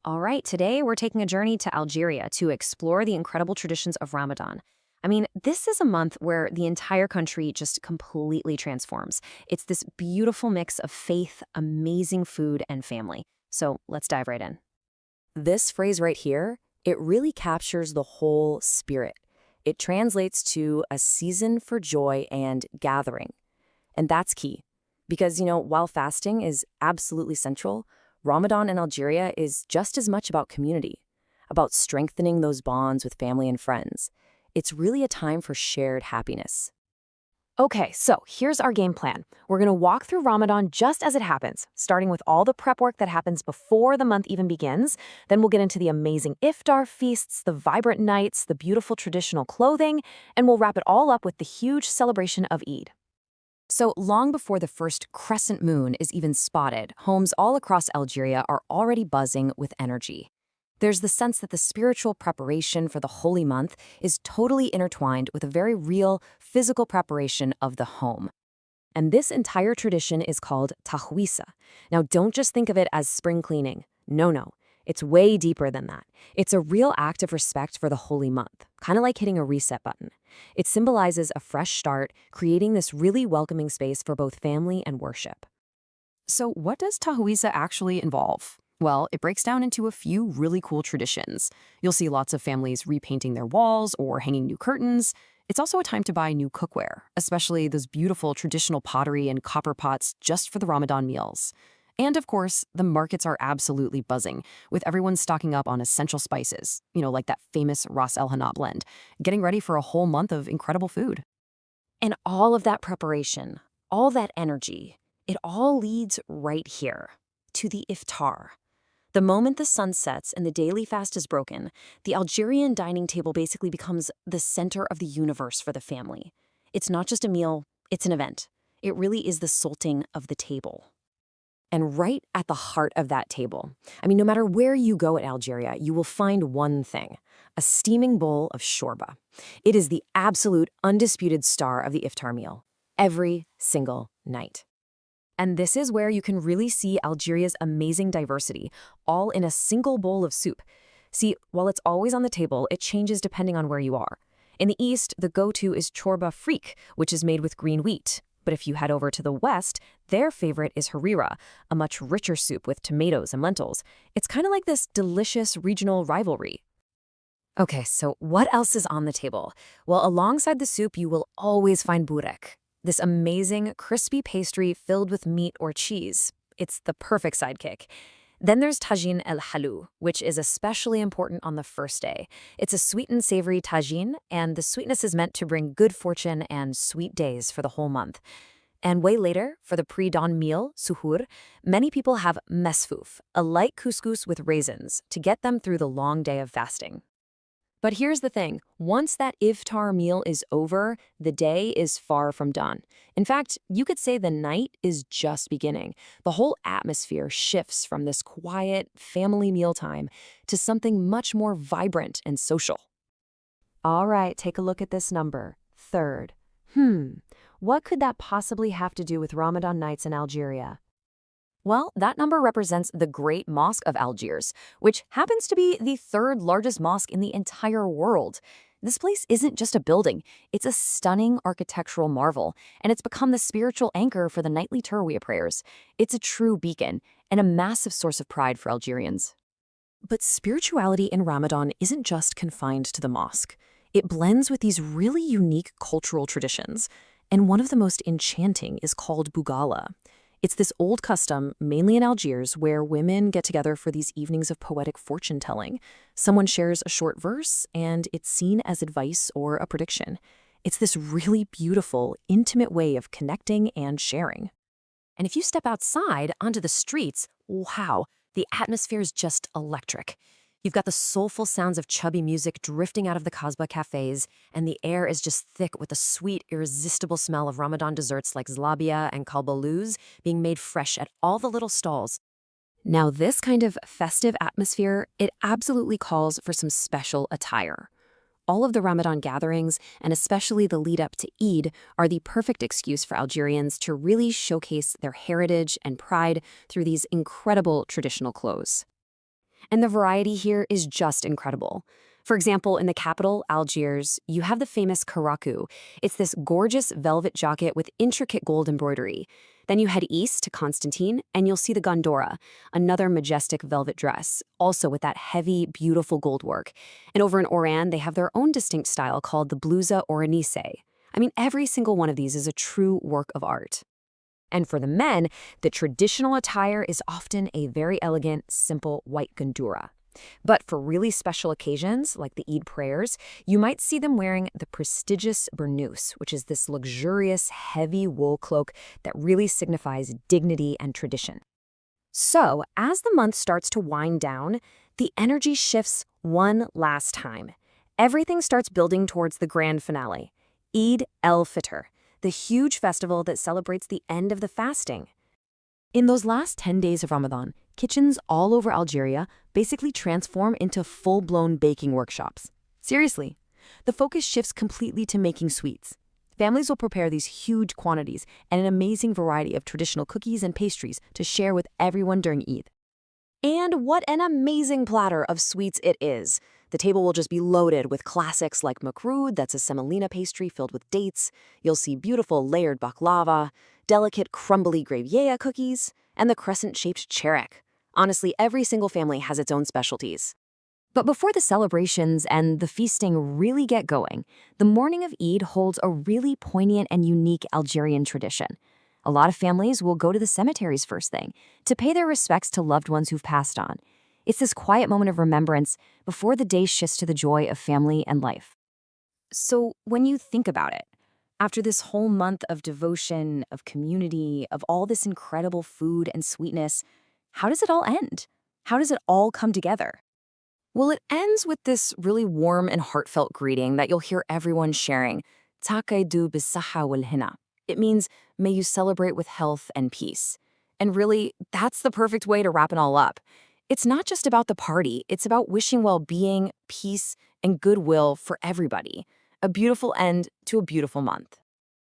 All right, today we're taking a journey to Algeria to explore the incredible traditions of Ramadan. I mean, this is a month where the entire country just completely transforms. It's this beautiful mix of faith, amazing food, and family. So let's dive right in. This phrase right here, it really captures the whole spirit. It translates to a season for joy and gathering. And that's key. Because, while fasting is absolutely central, Ramadan in Algeria is just as much about community, about strengthening those bonds with family and friends. It's really a time for shared happiness. Okay, so here's our game plan. We're going to walk through Ramadan just as it happens, starting with all the prep work that happens before the month even begins. Then we'll get into the amazing Iftar feasts, the vibrant nights, the beautiful traditional clothing, and we'll wrap it all up with the huge celebration of Eid. So long before the first crescent moon is even spotted, homes all across Algeria are already buzzing with energy. There's the sense that the spiritual preparation for the holy month is totally intertwined with a very real physical preparation of the home. And this entire tradition is called tahwisa. Now, don't just think of it as spring cleaning. No. It's way deeper than that. It's a real act of respect for the holy month, kind of like hitting a reset button. It symbolizes a fresh start, creating this really welcoming space for both family and worship. So what does Tahuiza actually involve? Well, it breaks down into a few really cool traditions. You'll see lots of families repainting their walls or hanging new curtains. It's also a time to buy new cookware, especially those beautiful traditional pottery and copper pots just for the Ramadan meals. And of course, the markets are absolutely buzzing, with everyone stocking up on essential spices, like that famous Ras El Hana blend, getting ready for a whole month of incredible food. And all of that preparation, all that energy, it all leads right here to the Iftar. The moment the sun sets and the daily fast is broken, the Algerian dining table basically becomes the center of the universe for the family. It's not just a meal, it's an event. It really is the salting of the table. And right at the heart of that table, no matter where you go in Algeria, you will find one thing, a steaming bowl of shorba. It is the absolute undisputed star of the iftar meal, every single night. And this is where you can really see Algeria's amazing diversity, all in a single bowl of soup. See, while it's always on the table, it changes depending on where you are. In the east, the go-to is chorba freak, which is made with green wheat. But if you head over to the west, their favorite is harira, a much richer soup with tomatoes and lentils. It's kind of like this delicious regional rivalry. Okay, so what else is on the table? Well, alongside the soup, you will always find burek, this amazing, crispy pastry filled with meat or cheese. It's the perfect sidekick. Then there's tagine el halou, which is especially important on the first day. It's a sweet and savory tagine, and the sweetness is meant to bring good fortune and sweet days for the whole month. And way later, for the pre-dawn meal, suhoor, many people have mesfouf, a light couscous with raisins, to get them through the long day of fasting. But here's the thing, once that iftar meal is over, the day is far from done. In fact, you could say the night is just beginning. The whole atmosphere shifts from this quiet family mealtime to something much more vibrant and social. All right, take a look at this number, third. What could that possibly have to do with Ramadan nights in Algeria? Well, that number represents the Great Mosque of Algiers, which happens to be the third largest mosque in the entire world. This place isn't just a building, it's a stunning architectural marvel, and it's become the spiritual anchor for the nightly Taraweeh prayers. It's a true beacon and a massive source of pride for Algerians. But spirituality in Ramadan isn't just confined to the mosque. It blends with these really unique cultural traditions, and one of the most enchanting is called Bougala. It's this old custom, mainly in Algiers, where women get together for these evenings of poetic fortune-telling. Someone shares a short verse, and it's seen as advice or a prediction. It's this really beautiful, intimate way of connecting and sharing. And if you step outside onto the streets, wow, the atmosphere is just electric. You've got the soulful sounds of chubby music drifting out of the Kasbah cafes, and the air is just thick with the sweet, irresistible smell of Ramadan desserts like zlabia and kalbalouz being made fresh at all the little stalls. Now, this kind of festive atmosphere, it absolutely calls for some special attire. All of the Ramadan gatherings, and especially the lead up to Eid, are the perfect excuse for Algerians to really showcase their heritage and pride through these incredible traditional clothes. And the variety here is just incredible. For example, in the capital, Algiers, you have the famous karakou. It's this gorgeous velvet jacket with intricate gold embroidery. Then you head east to Constantine, and you'll see the gondora, another majestic velvet dress, also with that heavy, beautiful gold work. And over in Oran, they have their own distinct style called the blousa oranise. I mean, every single one of these is a true work of art. And for the men, the traditional attire is often a very elegant, simple white gandura. But for really special occasions, like the Eid prayers, you might see them wearing the prestigious burnous, which is this luxurious, heavy wool cloak that really signifies dignity and tradition. So, as the month starts to wind down, the energy shifts one last time. Everything starts building towards the grand finale, Eid el-Fitr, the huge festival that celebrates the end of the fasting. In those last 10 days of Ramadan, kitchens all over Algeria basically transform into full-blown baking workshops. Seriously, the focus shifts completely to making sweets. Families will prepare these huge quantities and an amazing variety of traditional cookies and pastries to share with everyone during Eid. And what an amazing platter of sweets it is! The table will just be loaded with classics like makroud, that's a semolina pastry filled with dates. You'll see beautiful layered baklava, delicate crumbly gruyere cookies, and the crescent-shaped cherek. Honestly, every single family has its own specialties. But before the celebrations and the feasting really get going, the morning of Eid holds a really poignant and unique Algerian tradition. A lot of families will go to the cemeteries first thing to pay their respects to loved ones who've passed on. It's this quiet moment of remembrance before the day shifts to the joy of family and life. So when you think about it, after this whole month of devotion, of community, of all this incredible food and sweetness, how does it all end? How does it all come together? Well, it ends with this really warm and heartfelt greeting that you'll hear everyone sharing, Taqaydu bis-saha wal-hina. It means, may you celebrate with health and peace. And really, that's the perfect way to wrap it all up. It's not just about the party, it's about wishing well-being, peace, and goodwill for everybody. A beautiful end to a beautiful month.